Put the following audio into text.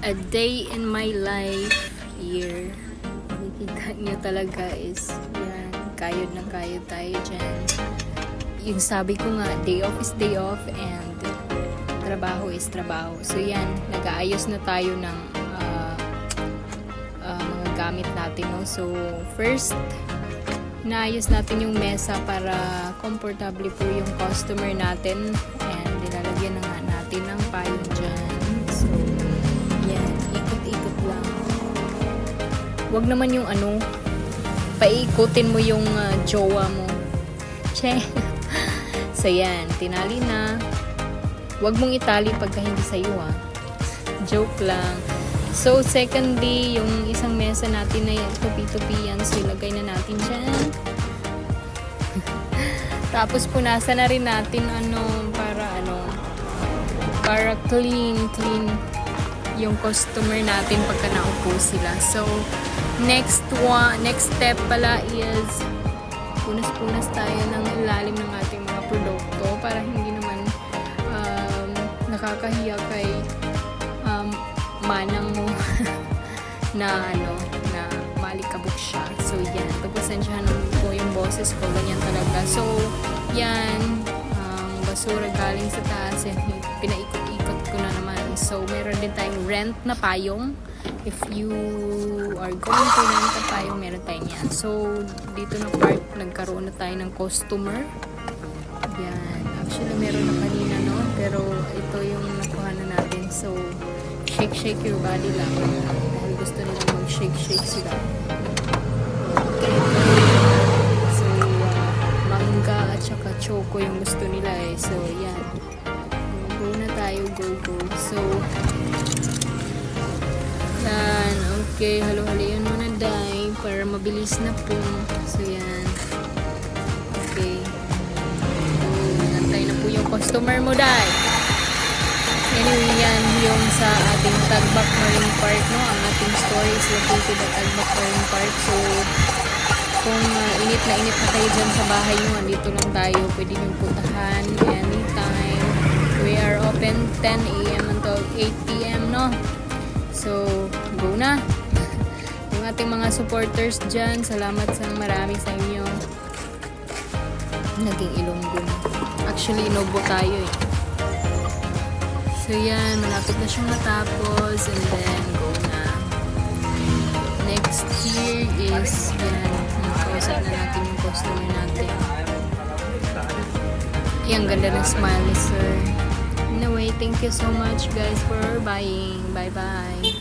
A day in my life here. Makikita nyo talaga is yan, kayod na kayod tayo dyan. Yung sabi ko nga, day off is day off and trabaho is trabaho. So yan, nag-aayos na tayo ng mga gamit natin, no? So first, naayos natin yung mesa para comfortable po yung customer natin and nilalagyan na nga natin ng payong dyan. So yan, ikot-ikot lang. Wag naman yung paikutin mo yung jowa mo. Che. So yan, tinali na. Wag mong itali pagka hindi sa'yo Joke lang. So secondly, yung isang mesa natin na yan, tupi-tupi yan. So ilagay na natin dyan. Tapos punasan na rin natin para clean yung customer natin pagka naupo sila. So next step pala is punas-punas tayo ng ilalim ng ating mga produkto para hindi naman nakakahiya kay manang mo na malikabok siya. So yan, pagpasensyahan po yung boses ko, ganyan talaga. So yan, basura galing sa taas and pinaikot-ikot ko na naman. So meron din tayong rent na payong. If you are going to rent a payong, meron tayong yan. So dito na part, nagkaroon na tayo ng customer. Yan, actually meron na kanina, no? Pero ito yung nakuha na natin. So shake your body lang dahil gusto nila mag-shake sila. Okay. So mangga at saka choco yung gusto nila So yan, go na tayo, go. So yan, okay, halo-halian muna dahil para mabilis na po. So yan, okay. So nantay na po yung customer mo dahil. Anyway, yan yung sa ating Tagbak Marine Park, no? Ang ating store is located at Tagbak Marine Park. So, kung init na kayo dyan sa bahay nyo, andito lang tayo. Pwede nyo puntahan anytime. We are open 10 a.m. until 8 p.m., no? So, go na! Yung ating mga supporters dyan, salamat sa marami sa inyo. Naging Ilonggo na. Actually, Inobo tayo So yan, malapit na siyang matapos and then go na. Next here is yan, nakausap na natin yung customer natin. Ang ganda ng smile ni sir. Anyway, thank you so much guys for buying. Bye bye.